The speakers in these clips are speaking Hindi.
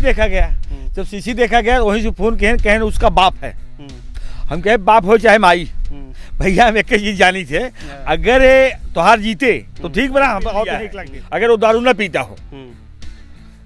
सीसी देखा गया, जब सीसी देखा गया वहीं से फोन कहें उसका बाप है। हम कहे बाप हो चाहे माई, भैया हम एक चीज जानी थे, अगर तोहार जीते तो ठीक बना, हम और तो 1 लाख दे। अगर वो दारू ना पीता हो,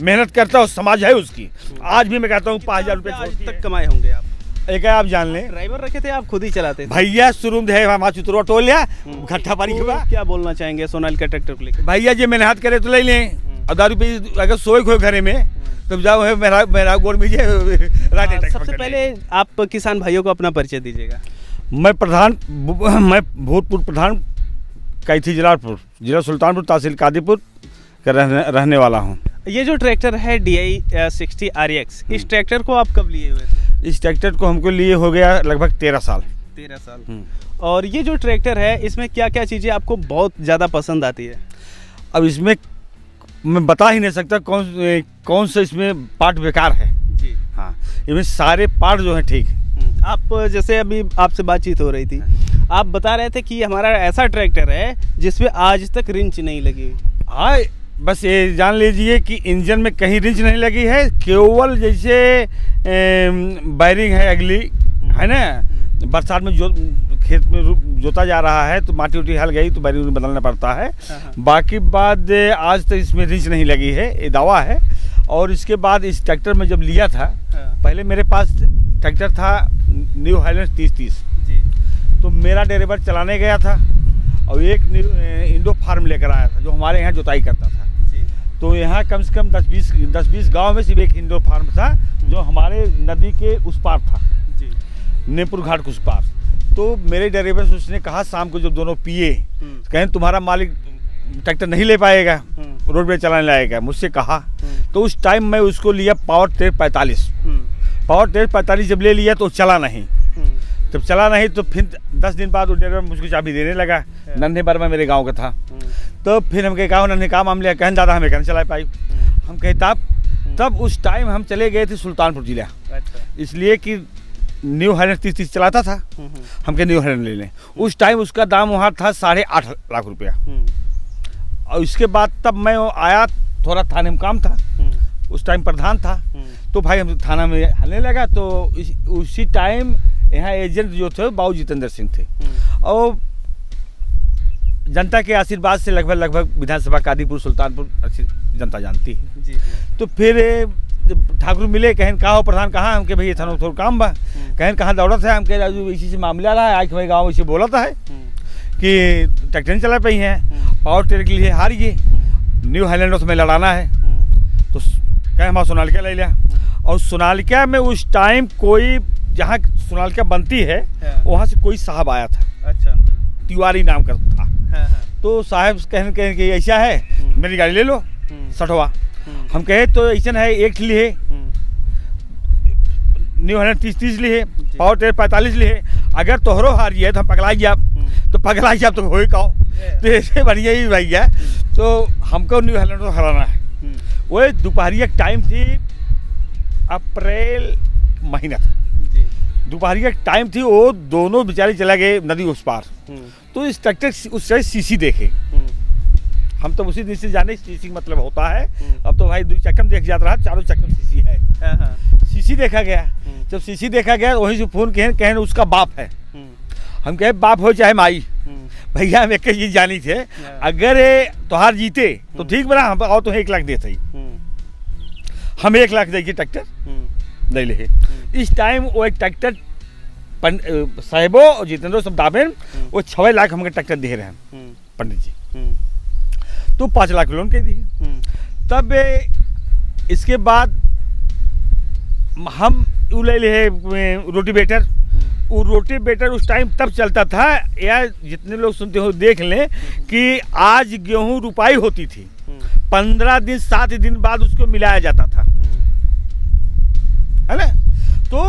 मेहनत करता हो, समाज है उसकी, आज भी मैं कहता हूँ 5000 रुपये आज तक कमाए होंगे आप? एक है आप जान लें, ड्राइवर रखे थे आप, खुद ही चलाते थे? भैया शुरू है हमारा चुतरो टोल लिया घट्टा पारी के बाद। क्या बोलना चाहेंगे सोनालिका ट्रैक्टर को लेकर? भैया जी मेहनत करे तो ले लें, और दारू पी अगर सोए खोए घरे में तब जाओ है मेरा गोर में सबसे पहले आप किसान भाइयों को अपना परिचय दीजिएगा। मैं भूतपूर्व प्रधान कैथी जलालपुर, जिला सुल्तानपुर, तहसील कादीपुर का रहने वाला हूँ। ये जो ट्रैक्टर है DI 60 RX, इस ट्रैक्टर को आप कब लिए हुए थे? इस ट्रैक्टर को हमको लिए हो गया लगभग 13 साल। 13 साल। और ये जो ट्रैक्टर है इसमें क्या क्या चीज़ें आपको बहुत ज़्यादा पसंद आती है? अब इसमें मैं बता ही नहीं सकता कौन सा इसमें पार्ट बेकार है जी। हाँ, इसमें सारे पार्ट जो हैं ठीक है। आप जैसे अभी आपसे बातचीत हो रही थी, आप बता रहे थे कि हमारा ऐसा ट्रैक्टर है जिसमें आज तक रिंच नहीं लगी। हाँ, बस ये जान लीजिए कि इंजन में कहीं रिंच नहीं लगी है, केवल जैसे वायरिंग है अगली, है ना, बरसात में जो खेत में जोता जा रहा है तो माटी उटी हल गई तो वायरिंग बदलना पड़ता है। बाकी बाद आज तक इसमें रिंच नहीं लगी है, ये दावा है। और इसके बाद इस ट्रैक्टर में जब लिया था, पहले मेरे पास ट्रैक्टर था न्यू हाईलैंड 3030 जी। तो मेरा ड्राइवर चलाने गया था और एक इंडो फार्म लेकर आया था जो हमारे यहाँ जोताई करता था जी। तो यहाँ कम से कम 10-20 गांव में सिर्फ एक इंडो फार्म था जो हमारे नदी के उस पार था जी, नेपुर घाट के उस पार। तो मेरे ड्राइवर से उसने कहा शाम को जब दोनों पिए, कहें तुम्हारा मालिक ट्रैक्टर नहीं ले पाएगा, रोड पे चलाने लाएगा, मुझसे कहा। तो उस टाइम मैं उसको लिया पावर ट्रेड 45। पावर ट्रेड 45 जब ले लिया तो चला नहीं। जब चला नहीं तो फिर 10 दिन बाद वो ड्राइवर मुझको चाबी देने लगा। नन्हे बर्मा मेरे गांव का था। तो फिर हम कहा नन्हे काम हम लिया, कहें दादा हमें कहने चला पाई। हम कहे तब उस टाइम हम चले गए थे सुल्तानपुर जिला, इसलिए कि न्यू हाईलैंड 3030 चलाता था। हम कहे न्यू हाईलैंड ले लें। उस टाइम उसका दाम वहाँ था 8.5 लाख रुपया। और इसके बाद तब मैं आया, थोड़ा थाने में काम था, उस टाइम प्रधान था। तो भाई हम थाना में हलने लगा। तो उसी टाइम यहाँ एजेंट जो थे बाबू जितेंद्र सिंह थे और जनता के आशीर्वाद से लगभग विधानसभा कादीपुर सुल्तानपुर अच्छी जनता जानती है जी। तो फिर ठाकुर मिले, कहें कहा हो प्रधान कहाँ? हम के भाई थाना थोड़ा काम बा। कहें कहाँ दौड़त है? हम कह राजू इसी से मामला रहा है, आज हमारे गाँव इसे बोला था कि ट्रैक्टर नहीं चला पाई है, पावर ट्रेड के लिए हार गई, न्यू हाईलैंड में लड़ाना है। तो कहें हमारा सोनालिका ले लिया। और सोनालिका में उस टाइम कोई जहाँ सोनालिका बनती है वहाँ से कोई साहब आया था, अच्छा, तिवारी नाम का था। तो साहब कहें कि ऐसा है मेरी गाड़ी ले लो 60वां। हम कहे तो ऐसा है एक लिए न्यू हाईलैंड 3030 लिए, पावर ट्रेड 45 लिए, अगर तोहरो हार है तो हम पगला जाब, तो पगला जाब तो हो कहो। तो ऐसे बढ़िया ही भैया। तो हमको न्यू हाईलैंड को हराना है। वो दोपहरिया टाइम थी, अप्रैल महीना था, दोपहरिया टाइम थी। वो दोनों बेचारे चला गए नदी उस पार। तो इस ट्रैक्टर उस साइड सीसी देखे। हम तो उसी दिन से जाने सीसी मतलब होता है। अब तो भाई 2 चक्कर देख जाता रहा, 4 चक्कर सीसी है। सीसी देखा गया, जब सीसी देखा गया वहीं से फोन कहें उसका बाप है। हम कहे बाप हो चाहे माई, भैया हम एक चीज जानी थे, अगर तोहार जीते तो ठीक बना, हम और तो 1 लाख देते, हम 1 लाख देखिए ट्रैक्टर ले ले। इस टाइम वो एक ट्रैक्टर साहेबो और जितेंद्र सब दाबेन वो 6 लाख हमको ट्रैक्टर दे रहे हैं पंडित जी। तो 5 लाख लोन के दिए। तब इसके बाद हम ले लिए रोटीवेटर। वो रोटीवेटर उस टाइम तब चलता था, या जितने लोग सुनते हो देख लें कि आज गेहूं रुपाई होती थी, 15 दिन 7 दिन बाद उसको मिलाया जाता था, है ना। तो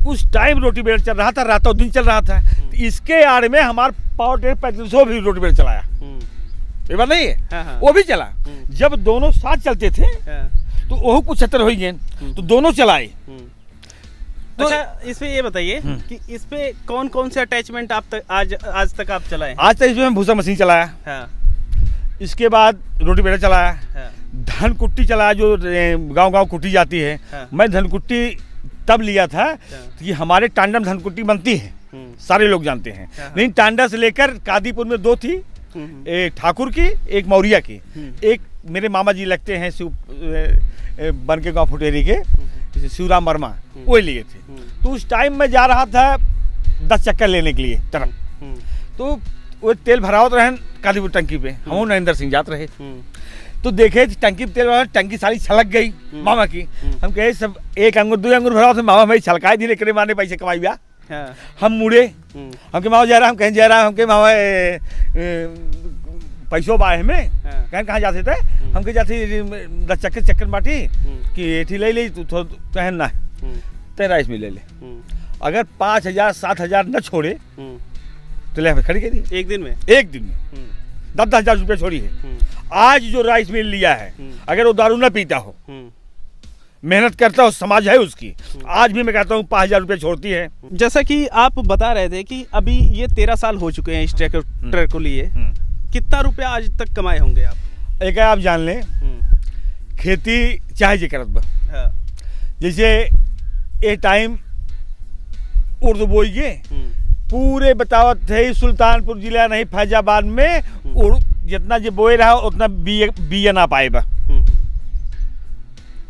उस टाइम रोटीवेटर चल रहा था, रातों दिन चल रहा था। तो इसके आड़ में हमारा पावर ट्रेड 3500 भी रोटीवेटर चलाया, ये बात नहीं है। वो भी चला। जब दोनों साथ चलते थे तो वो 75 हो गए, तो दोनों चलाए। तो अच्छा, इसमें ये बताइए कि इसपे कौन कौन से अटैचमेंट आप आज तक आप चलाए? आज तक इसमें भूसा मशीन चलाया, इसके बाद रोटीवेटर चलाया, धन कुट्टी चला जो गांव गांव कुट्टी जाती है। हाँ। मैं धन कुट्टी तब लिया था कि हमारे टांडा में धन कुट्टी बनती है, सारे लोग जानते हैं। हाँ। लेकिन टांडा से लेकर कादीपुर में 2 थी, एक ठाकुर की, एक मौरिया की, एक मेरे मामा जी लगते हैं बन के गाँव फुटेरी के शिवराम वर्मा, वो लिए थे। तो उस टाइम में जा रहा था 10 चक्कर लेने के लिए तरफ, तो वो तेल भरावत रहे कादीपुर टंकी पे, हम नरेंद्र सिंह जात रहे। तो देखे टंकी पे तेल भरा, टंकी सारी छलक गई मामा की। हम कहे सब 1 अंगूर 2 अंगूर भरा, मामा भाई छलकाए धीरे करे मारने पैसे कमाई ब्या। हम मुड़े, हम के मामा जा रहा, हम कहीं जा रहा, हम के मामा पैसों बाए हमें कहाँ जाते थे, हम कहे जाते 10 चक्कर बाटी कि एठी ले ली, तू थोड़ा कहन ना तेरा इसमें ले ले। अगर 5,000 7,000 न छोड़े तो ले खड़ी के दी एक दिन में 10,000 10,000 रुपये छोड़ी है। आज जो राइस मिल लिया है, अगर वो दारू न पीता हो, मेहनत करता हो, समाज है उसकी, आज भी मैं कहता हूँ 5,000 रुपये छोड़ती है। जैसा कि आप बता रहे थे कि अभी ये 13 साल हो चुके हैं इस ट्रैक्टर को लिए, कितना रुपया आज तक कमाए होंगे आप? एक आप जान लें, खेती चाहे जे करत बा, जैसे ये टाइम उर्दू बोइए पूरे बतावत थे सुल्तानपुर जिला नहीं फैजाबाद में जितना जो बोए रहा उतना बिया ना पाए बा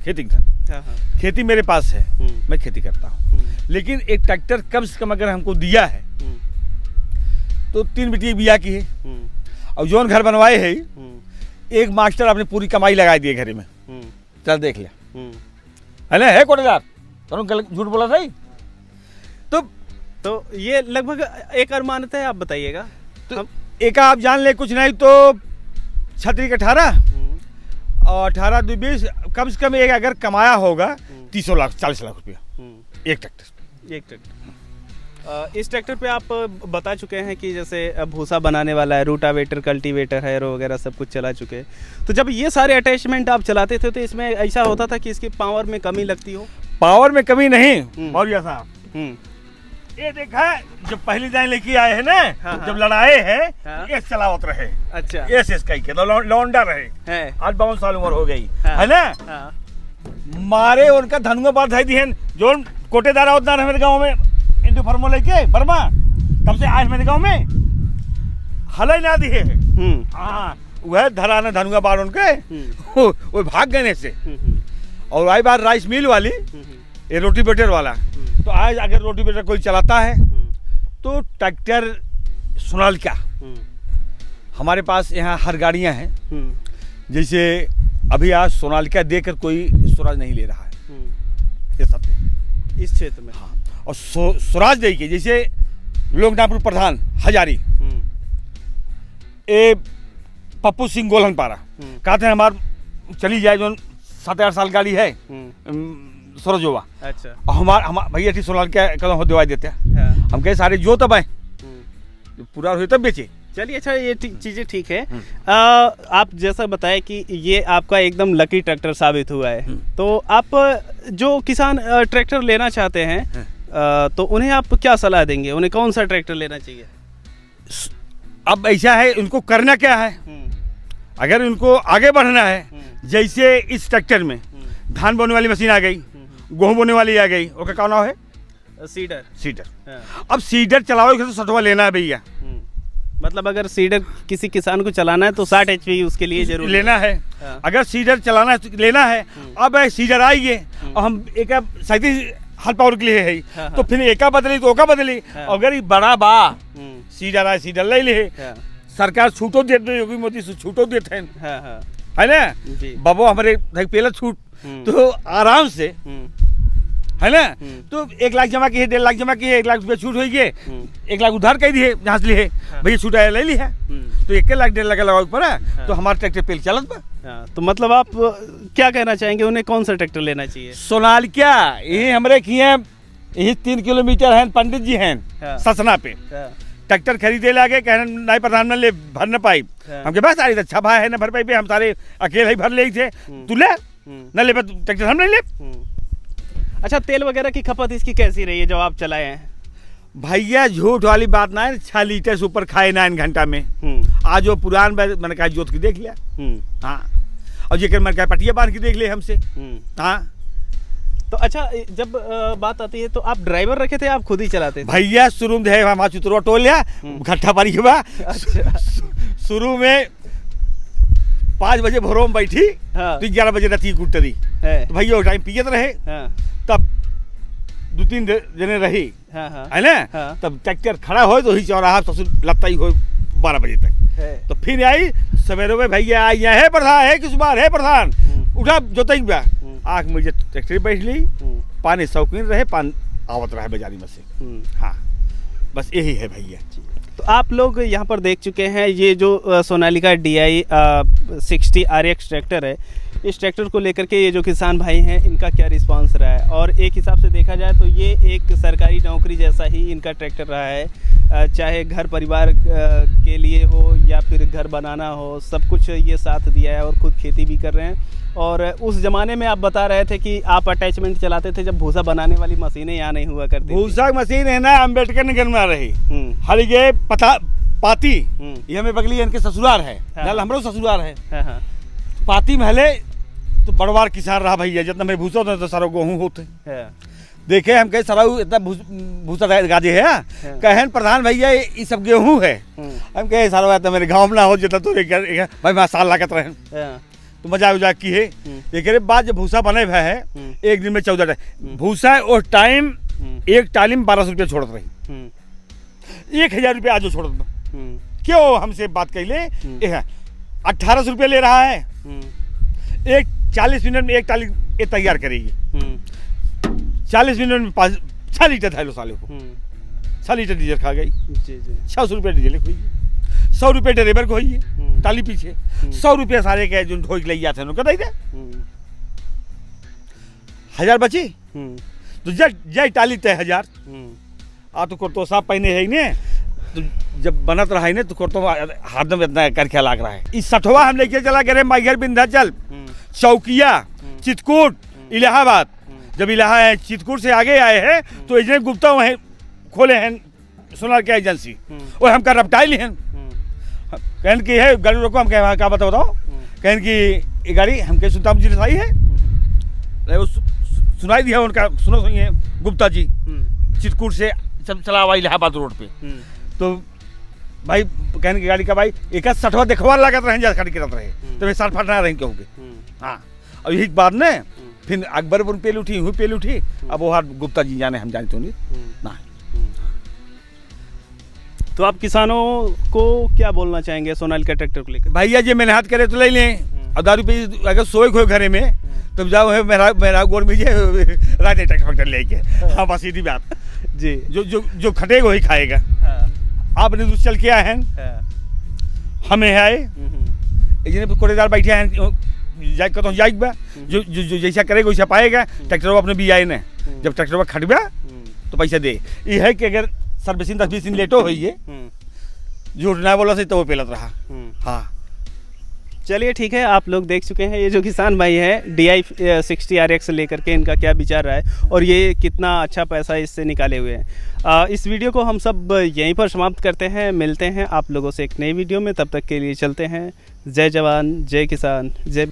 खेती का। खेती मेरे पास है, मैं खेती करता हूँ, लेकिन एक ट्रैक्टर कम से कम अगर हमको दिया है तो 3 बिटिया बिया की है। और जोन घर बनवाए है, एक मास्टर अपनी पूरी कमाई लगा दिए घरे में, चल देख लिया है ना, है कोटेदार तो झूठ बोला था ही। तो ये लगभग एक अनुमानित है, आप बताइएगा। तो एक आप जान ले, कुछ नहीं तो 36 के 18 और 18 2 20, कम से कम एक अगर कमाया होगा 30 लाख 40 लाख रुपया एक ट्रैक्टर। इस ट्रैक्टर पे आप बता चुके हैं कि जैसे भूसा बनाने वाला है, रूटावेटर, कल्टीवेटर है, वगैरह सब कुछ चला चुके हैं। तो जब ये सारे अटैचमेंट आप चलाते थे तो इसमें ऐसा होता था कि इसकी पावर में कमी लगती हो? पावर में कमी नहीं मौर्या साहब, ये देखा जब पहली लाइन लेके आए हैं ना, जब लड़ाए हैं ये चलावत रहे। अच्छा, ये कहीं के लौंडा रहे, आज 52 साल उम्र हो गई है ना। मारे उनका धनुआ बात है दी है, जो कोटेदार होता है मेरे गाँव में इंडो फार्मो लेके बर्मा, तब से आज मेरे गाँव में हल ना दिए। हाँ, वह धराना धनुआ बार उनके वो भाग गए से। और आई बार राइस मिल वाली, ये रोटी बेटर वाला, तो आज अगर रोटी बेटर कोई चलाता है तो ट्रैक्टर सोनालिका हमारे पास यहाँ हर गाड़ियाँ हैं। जैसे अभी आज सोनालिका देकर कोई स्वराज नहीं ले रहा है, ये सत्य इस क्षेत्र में। हाँ, और स्वराज दे के जैसे लोकनाथपुर प्रधान हजारी, ए पप्पू सिंह गोलन पारा कहते हैं हमार चली जाए जो 7-8 साल गाड़ी है सरोजोवा। अच्छा, और हमार भैया ठीक सोनाल क्या कदम हो दिवाई देते हैं। हम कहे सारे जो तब आए पूरा हुए तब बेचे। चलिए, अच्छा, ये चीज़ें ठीक है। आप जैसा बताए कि ये आपका एकदम लकी ट्रैक्टर साबित हुआ है, तो आप जो किसान ट्रैक्टर लेना चाहते हैं तो उन्हें आप क्या सलाह देंगे? उन्हें कौन सा ट्रैक्टर लेना चाहिए? अब ऐसा है, उनको करना क्या है, अगर उनको आगे बढ़ना है, जैसे इस ट्रैक्टर में धान बोने वाली मशीन आ गई, गेहूँ बोने वाली आ गई, ओके क्या नाम है? सीडर। अब सीडर चलाओ तो 60वां लेना है भैया। मतलब अगर सीडर किसी किसान को चलाना है तो 60 HP उसके लिए जरूर लेना है। अगर सीडर चलाना है लेना है। अब सीडर आइए और हम एक 37 हाल पावर के लिए है, तो फिर एका बदली तो ओका बदली। अगर ये बड़ा बा सीडर आए, सीडर ले ले, सरकार छूटो देते, योगी मोदी छूटो देते हैं, है ना बाबू, हमारे पहले छूट तो आराम से है ना। तो 1 लाख जमा की है, 1.5 लाख जमा की है, 1 लाख रुपया छूट हो गए, 1 लाख उधार कर दिए जहाँ से लिए भैया, छूट आया ले ली है, तो 1 लाख 1.5 लाख लगाओ पड़ा, तो हमारा ट्रैक्टर पेल चलत बा। तो मतलब आप क्या कहना चाहेंगे, उन्हें कौन सा ट्रैक्टर लेना चाहिए? सोनालिका, ये हमारे किए यही 3 किलोमीटर है, पंडित जी हैं ससना पे, ट्रैक्टर खरीदे लागे, कहना नहीं प्रधान ले भर न पाई। हमके पास सारी अच्छा भाई है, न भर पाई पे, हम सारे अकेले ही भर ले थे, तू ले न ले ट्रैक्टर हम नहीं ले। अच्छा, तेल वगैरह की खपत इसकी कैसी रही है जब आप चलाए हैं? भैया झूठ वाली बात ना है, 6 लीटर से ऊपर खाए 9 घंटा में। आज वो पुरान मैंने कहा जोत की देख लिया। हाँ, और जेकर मन का पटिया बांध के देख ले हमसे। हाँ तो अच्छा, जब बात आती है तो आप ड्राइवर रखे थे, आप खुद ही चलाते थे? भैया शुरू में है हमारा चुतरवा टोल लिया घट्टा पारी के बा। शुरू में 5 बजे भोरों में बैठी, हाँ। तो 11 बजे राती गुटरी है। तो भैया वो टाइम पियत रहे। हाँ। तब 2-3 जने रही, हाँ, हाँ। है ना। हाँ। तब ट्रैक्टर खड़ा हो तो ही चौराहा ससुर लगता ही हो 12 बजे तक है। तो फिर आई सवेरे में भैया आई है प्रधान है किस बार है प्रधान उठा जोतई बा आँख मुझे ट्रैक्टर बैठ ली। पानी शौकीन रहे, पान आवत रहा बाजारी में से। हाँ बस यही है भैया। तो आप लोग यहाँ पर देख चुके हैं ये जो सोनालिका DI 60 RX ट्रैक्टर है, इस ट्रैक्टर को लेकर के ये जो किसान भाई हैं इनका क्या रिस्पांस रहा है। और एक हिसाब से देखा जाए तो ये एक सरकारी नौकरी जैसा ही इनका ट्रैक्टर रहा है, चाहे घर परिवार के लिए हो या फिर घर बनाना हो, सब कुछ ये साथ दिया है और खुद खेती भी कर रहे हैं। और उस ज़माने में आप बता रहे थे कि आप अटैचमेंट चलाते थे जब भूसा बनाने वाली मशीनें यहाँ नहीं हुआ करती। भूसा मशीन है ना अम्बेडकर नगर में रही हरिगे पता पाती ये हमें बगली इनके ससुराल है। हाँ। नल हमरो ससुराल है। हाँ। पाती में हले तो बड़वार किसान रहा भैया, जितना मेरे भूसा होता तो सारा गेहूँ होते। देखे हम कहे सारा इतना भूसा गाजे है। कहे प्रधान भैया ये सब गेहूँ है। हम कहे सारा तो मेरे गाँव में ना हो जितना तो भाई मैं साल लागत रहे तो मजाक उजाक की है। एक बाद जब भूसा बने हुआ है एक दिन में 14 भूसा उस टाइम एक टाली में 1200 रुपया छोड़त रही। 1000 रुपया आज छोड़त क्यों हमसे बात कैले 1800 रुपया ले रहा है। एक 40 मिनट में एक टाली ये तैयार करेगी। 40 मिनट में 6 लीटर था लो साले को 6 लीटर डीजल खा गई। 600 रुपया डीजल हुई, 100 रुपये ड्राइवर को हुई टाली पीछे, 100 रुपया सारे के जो ढोई ले जाते हैं उनको दे 1000 बची तो जय टाली तय 1000 आ तो कुर्तो साहब पहने है ने तो जब बनत रहा है ने तो कुर्तो हाथ में इतना करके लाग रहा है। इस 60वां हम लेके चला गए माइगर विंध्याचल चौकिया चित्रकूट इलाहाबाद। जब इलाहाबाद चित्रकूट से आगे आए हैं तो एजेंट गुप्ता वहीं खोले हैं सोनालिका एजेंसी और हम कर रपटाइल हैं। कहन की है गाड़ी रोको, हम कहे क्या बताओ कहन की ये गाड़ी हम कहे सुल्तान जी रसाई है वो सुनाई दिया उनका सुनो सुनिए गुप्ता जी चित्रकूट से चला हुआ इलाहाबाद रोड पे। तो भाई कहने की गाड़ी का भाई एक 60वां देखवा लागत रहे गाड़ी करत रहे तो 60 फटना रही कहोगे। हाँ और यही बात ने फिर अकबरपुर पेल उठी हुई पेल उठी। अब वो गुप्ता जी जाने हम जानते नहीं ना। तो आप किसानों को क्या बोलना चाहेंगे सोनालिका ट्रैक्टर को लेकर? भैया जी मेहनत करे तो ले लें और 10 रुपये अगर सोए खो घरे में तब जाओ है मेरा गोड़ में राजे ट्रैक्टर लेके। हाँ बस सीधी बात जी। जो खटेगा वही खाएगा। आपने दूर चल के आए हैं हमें है आए कोरेदार बैठे हैं जाइक बा जो जैसा करेगा वैसा पाएगा। ट्रैक्टर अपने भी आए ने जब ट्रैक्टर खटबा तो पैसा दे। ये है कि अगर सर्विसिंग 10-20 दिन लेटो हुई है झूठ ना बोला से तो वो पेलत रहा। हाँ चलिए ठीक है, आप लोग देख चुके हैं ये जो किसान भाई हैं DI 60 RX लेकर के इनका क्या विचार रहा है और ये कितना अच्छा पैसा इससे निकाले हुए हैं। इस वीडियो को हम सब यहीं पर समाप्त करते हैं, मिलते हैं आप लोगों से एक नई वीडियो में। तब तक के लिए चलते हैं। जय जवान जय किसान जय